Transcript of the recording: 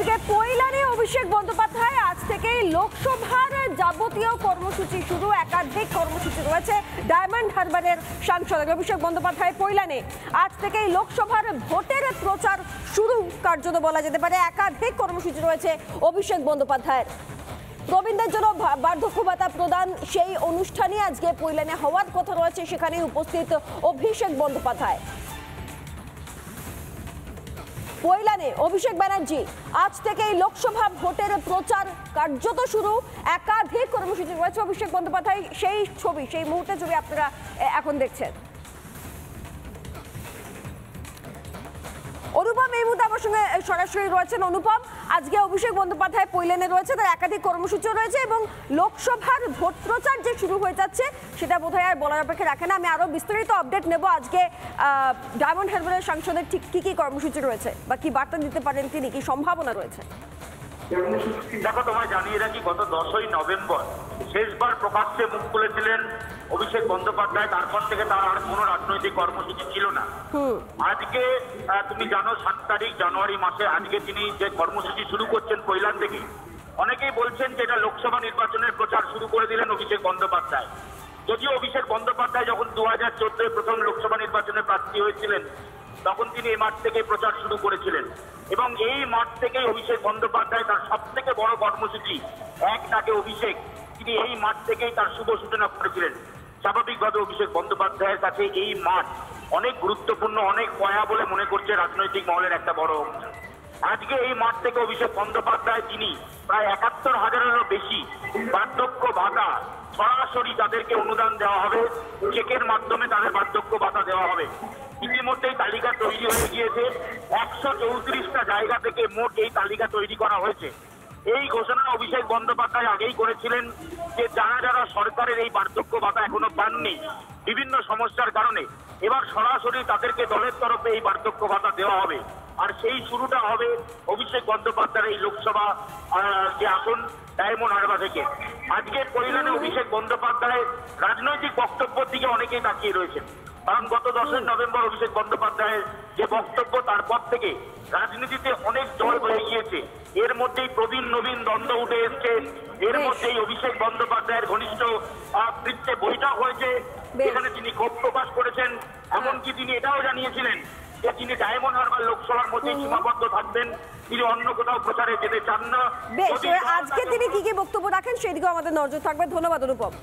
অন্যদিকে কৈলানে অভিষেক বন্দ্যোপাধ্যায় আজ থেকেই লোকসভার যাবতীয় কর্মসূচি শুরু। একাধিক কর্মসূচি রয়েছে ডায়মন্ড হারবারের সাংসদ অভিষেক বন্দ্যোপাধ্যায় কৈলানে আজ থেকেই লোকসভার ভোটের প্রচার শুরু কার্যত বলা যেতে পারে। একাধিক কর্মসূচি রয়েছে অভিষেক বন্দ্যোপাধ্যায়ের। প্রবীণদের জন্য বার্ধক্য ভাতা প্রদান সেই অনুষ্ঠানে আজকে কৈলানে হওয়ার কথা রয়েছে, সেখানে উপস্থিত অভিষেক বন্দ্যোপাধ্যায়। কৈলানে অভিষেক ব্যানার্জি আজ থেকেই লোকসভা ভোটের প্রচার কার্যত শুরু। একাধিক কর্মসূচি রয়েছে অভিষেক বন্দ্যোপাধ্যায়, সেই ছবি সেই মুহূর্তে ছবি আপনারা এখন দেখছেন। অনুপম এই মুহূর্তে আমার সঙ্গে সরাসরি রয়েছেন। অনুপম, আজকে অভিষেক বন্দ্যোপাধ্যায় কৈলানে রয়েছে, তার একাধিক কর্মসূচি রয়েছে এবং লোকসভার ভোট প্রচার যে শুরু হয়ে যাচ্ছে সেটা বোধহয় আর বলার অপেক্ষা রাখে না। আমি আরো বিস্তারিত আপডেট নেব আজকে ডায়মন্ড হারবারের সাংসদের ঠিক কি কি কর্মসূচি রয়েছে বা কি বার্তা দিতে পারেন তিনি, কি সম্ভাবনা রয়েছে। দেখো, তোমায় জানিয়ে রাখি, গত 10ই নভেম্বর শেষবার প্রকাশ্যে মুখ খুলেছিলেন অভিষেক বন্দ্যোপাধ্যায়। তারপর থেকে তার আর কোনো রাজনৈতিক কর্মসূচি ছিল না। আজকে তুমি জানো 7 তারিখ জানুয়ারি মাসে আজকে তিনি যে কর্মসূচি শুরু করছেন কৈলান থেকে, অনেকেই বলছেন যে এটা লোকসভা নির্বাচনের প্রচার শুরু করে দিলেন অভিষেক বন্দ্যোপাধ্যায়। যদিও অভিষেক বন্দ্যোপাধ্যায় যখন 2014 প্রথম লোকসভা নির্বাচনে প্রার্থী হয়েছিলেন তখন তিনি এই মাঠ থেকে প্রচার শুরু করেছিলেন এবং এই মাঠ থেকেই অভিষেক বন্দ্যোপাধ্যায় তার সব থেকে বড় কর্মসূচি এক ডাকে অভিষেক, তিনি এই মাঠ থেকেই তার শুভ সূচনা করেছিলেন। স্বাভাবিকভাবে অভিষেক বন্দ্যোপাধ্যায়ের কাছে এই মাঠ অনেক গুরুত্বপূর্ণ, অনেক পয়া বলে মনে করছে রাজনৈতিক মহলের একটা বড় অংশ। আজকে এই মাঠ থেকে অভিষেক বন্দ্যোপাধ্যায় তিনি প্রায় 71,000-এরও বেশি বার্ধক্য ভাতা সরাসরি তাদেরকে অনুদান দেওয়া হবে, চেকের মাধ্যমে তাদের বার্ধক্য ভাতা দেওয়া হবে। ইতিমধ্যেই তালিকা তৈরি হয়ে গিয়েছে, 134টা জায়গা থেকে মোট এই তালিকা তৈরি করা হয়েছে। এই ঘোষণা অভিষেক বন্দ্যোপাধ্যায় আগেই করেছিলেন যে যারা যারা সরকারের এই বার্ধক্য ভাতা এখনো পাননি বিভিন্ন সমস্যার কারণে, এবার সরাসরি তাদেরকে দলের তরফে এই বার্ধক্য ভাতা দেওয়া হবে। আর সেই শুরুটা হবে অভিষেক বন্দ্যোপাধ্যায়ের এই লোকসভা যে আসন ডায়মন্ড হারবার থেকে। আজকে কৈলানে অভিষেক বন্দ্যোপাধ্যায় রাজনৈতিক বক্তব্যের দিকে অনেকেই তাকিয়ে রয়েছেন, কারণ গত 10ই নভেম্বর অভিষেক বন্দ্যোপাধ্যায়ের যে বক্তব্য তারপর থেকে রাজনীতিতে অনেক জল বয়ে গিয়েছে। এর মধ্যেই প্রবীণ নবীন দ্বন্দ্ব উঠে এসছে, এর মধ্যেই অভিষেক বন্দ্যোপাধ্যায়ের ঘনিষ্ঠ বৃত্তে বৈঠক হয়েছে, এখানে তিনি ক্ষোভ প্রকাশ করেছেন। এমনকি তিনি এটাও জানিয়েছিলেন যে তিনি ডায়মন্ড হারবার লোকসভার মধ্যে সীমাবদ্ধ থাকবেন, তিনি অন্য কোথাও প্রচারে যেতে চান না। আজকে তিনি কি কি বক্তব্য রাখেন সেই দিকেও আমাদের নজর থাকবে। ধন্যবাদ অনুপম।